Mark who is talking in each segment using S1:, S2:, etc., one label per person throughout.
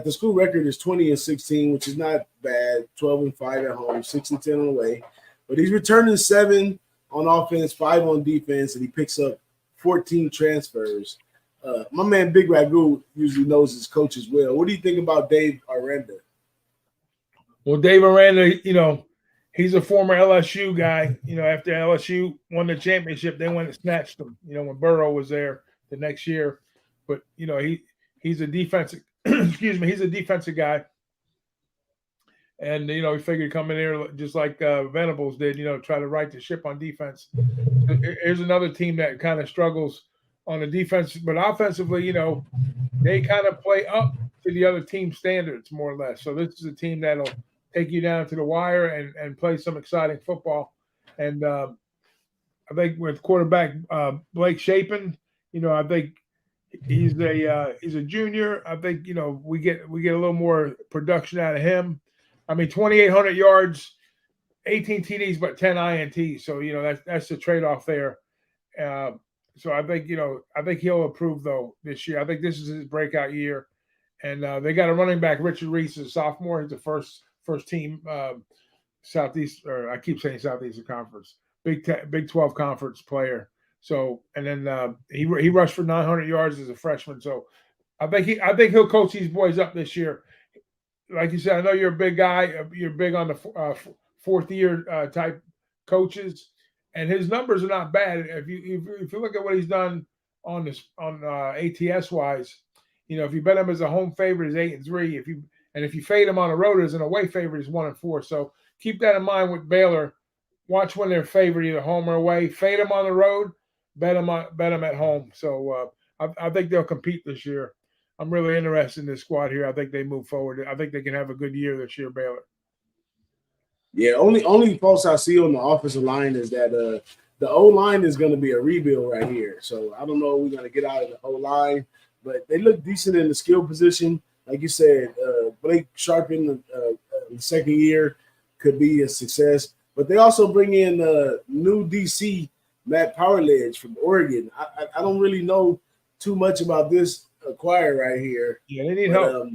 S1: the school record is 20-16, which is not bad. 12-5 at home, 6-10 on the way. But he's returning 7 on offense, 5 on defense, and he picks up 14 transfers. My man Big Ragu usually knows his coaches well. What do you think about Dave Aranda?
S2: Well, Dave Aranda, he's a former LSU guy. After LSU won the championship, they went and snatched him, when Burrow was there the next year. But, he's a defensive he's a defensive guy. And, he figured come in here just like Venables did, try to right the ship on defense. So here's another team that kind of struggles on the defense. But offensively, they kind of play up to the other team's standards, more or less. So this is a team that'll take you down to the wire and play some exciting football. And I think with quarterback Blake Shapen, I think he's a junior. I think we get a little more production out of him. I mean, 2,800 yards, 18 TDs, but 10 INTs. So that's the trade-off there. So I think he'll improve though this year. I think this is his breakout year, and they got a running back, Richard Reese, a sophomore. He's the first team Southeast, or I keep saying Southeastern Conference, Big 12 conference player. So and then he rushed for 900 yards as a freshman. So I think he'll coach these boys up this year. Like you said, I know you're a big guy. You're big on the fourth year type coaches. And his numbers are not bad. If you look at what he's done on ATS wise, if you bet him as a home favorite, is 8-3. If you fade him on the road as an away favorite, is 1-4. So keep that in mind with Baylor. Watch when they're favored, either home or away. Fade them on the road, bet them at home. So I think they'll compete this year. I'm really interested in this squad here. I think they move forward. I think they can have a good year this year, Baylor.
S1: Yeah, only faults I see on the offensive line is that the O-line is going to be a rebuild right here. So I don't know if we're going to get out of the O-line, but they look decent in the skill position. Like you said, Blake Sharpen, the second year, could be a success. But they also bring in new DC, Matt Powerledge from Oregon. I don't really know too much about this acquire right here.
S2: Yeah, they need help.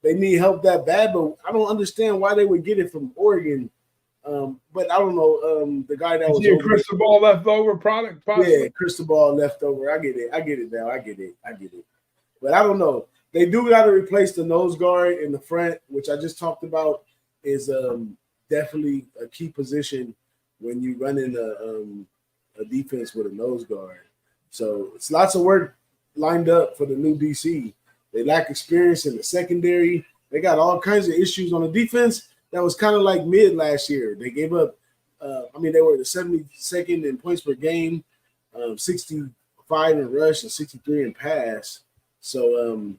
S1: They need help that bad, but I don't understand why they would get it from Oregon. But I don't know. The guy that was
S2: a crystal ball leftover product. Possibly?
S1: Yeah, crystal ball leftover. I get it now. I get it. But I don't know. They do got to replace the nose guard in the front, which I just talked about, is definitely a key position when you run in a defense with a nose guard. So it's lots of work lined up for the new DC. They lack experience in the secondary. They got all kinds of issues on the defense that was kind of like mid last year. They gave up, they were the 72nd in points per game, 65 in rush and 63 in pass. So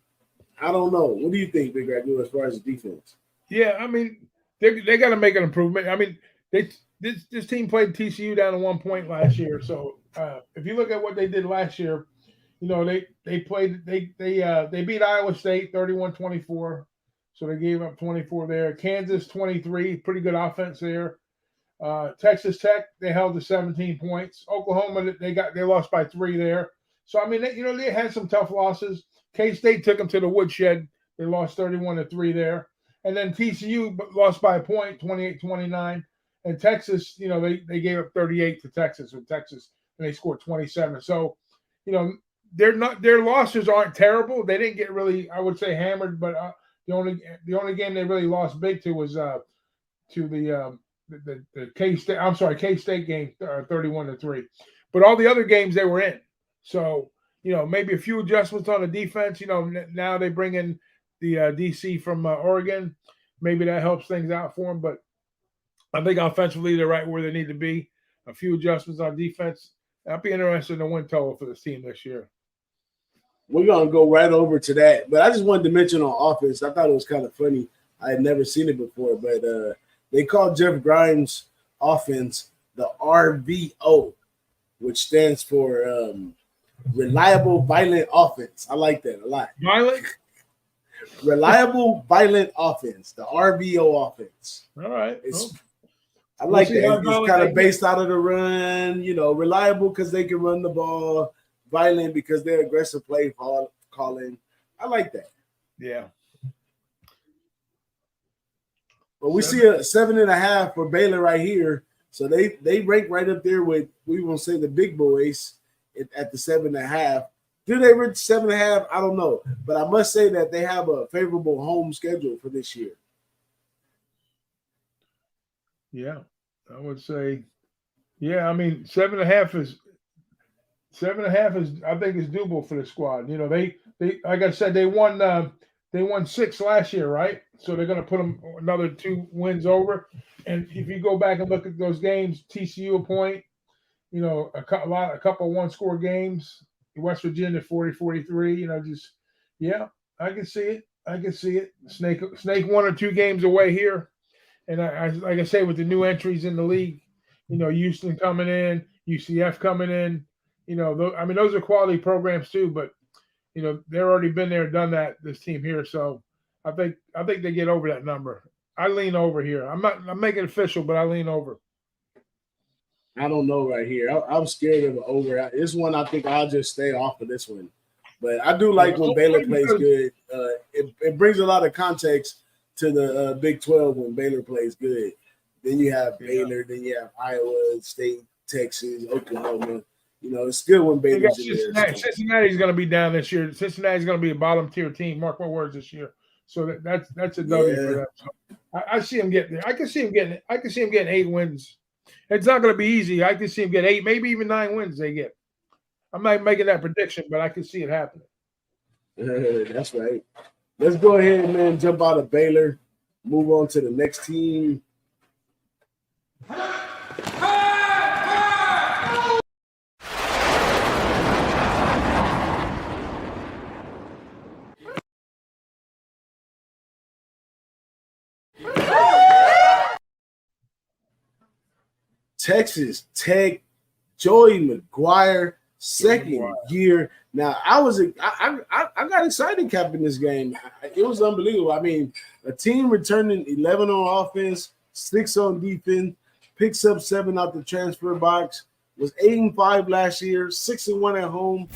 S1: I don't know. What do you think, Big Ragu, as far as the defense?
S2: Yeah, I mean, they got to make an improvement. I mean, this team played TCU down to 1 point last year. So if you look at what they did last year, they beat Iowa State 31-24. So they gave up 24 there. Kansas 23, pretty good offense there. Texas Tech, they held to 17 points. Oklahoma, they lost by 3 there. So I mean, they had some tough losses. K-State took them to the woodshed. They lost 31-3 there. And then TCU lost by a point, 28-29. And Texas, they gave up 38 to Texas with Texas, and they scored 27. So, their losses aren't terrible. They didn't get really, I would say, hammered, but the only game they really lost big to was to the K-State. I'm sorry, K-State game, 31-3. But all the other games they were in. So maybe a few adjustments on the defense. Now they bring in the DC from Oregon. Maybe that helps things out for them. But I think offensively they're right where they need to be. A few adjustments on defense. I'd be interested in the win total for this team this year.
S1: We're going to go right over to that. But I just wanted to mention on offense, I thought it was kind of funny. I had never seen it before, but they called Jeff Grimes' offense the RVO, which stands for Reliable Violent Offense. I like that a lot.
S2: Violent?
S1: Reliable Violent Offense, the RVO offense.
S2: All right.
S1: I like that. It's kind of based out of the run, reliable because they can run the ball, violent because they're aggressive play calling. I like that.
S2: Yeah.
S1: But we see a 7.5 for Baylor right here. So they rank right up there with, we won't say the big boys at the 7.5. Do they reach 7.5? I don't know. But I must say that they have a favorable home schedule for this year.
S2: Yeah, I would say, yeah, I mean, 7.5 is I think is doable for the squad. You know, they like I said, they won 6 last year, right? So they're going to put them another 2 wins over. And if you go back and look at those games, TCU a point, you know, a couple one-score games. West Virginia 40-43. You know, just yeah, I can see it. I can see it. Snake 1 or 2 games away here. And I like I say, with the new entries in the league, you know, Houston coming in, UCF coming in, you know, I mean, those are quality programs too. But you know, they've already been there, done that. This team here, so I think they get over that number. I lean over here. I'm making it official, but I lean over.
S1: I don't know right here. I'm scared of an over. This one, I think I'll just stay off of this one. But I do like when Baylor plays good. It brings a lot of context to the Big 12 when Baylor plays good. Then you have Baylor, then you have Iowa State, Texas, Oklahoma. You know, it's good when Baylor's in there.
S2: Cincinnati's going to be down this year. Cincinnati's going to be a bottom tier team. Mark my words this year. So that's a W for that. So I see him getting there. I can see him getting 8 wins. It's not going to be easy. I can see him get 8, maybe even 9 wins they get. I'm not making that prediction, but I can see it happening.
S1: That's right. Let's go ahead, man, jump out of Baylor, move on to the next team. Texas Tech, Joey McGuire, second year. Now I got excited capping this game. It was unbelievable. I mean, a team returning 11 on offense, 6 on defense, picks up 7 out the transfer box. Was 8-5 last year, 6-1 at home.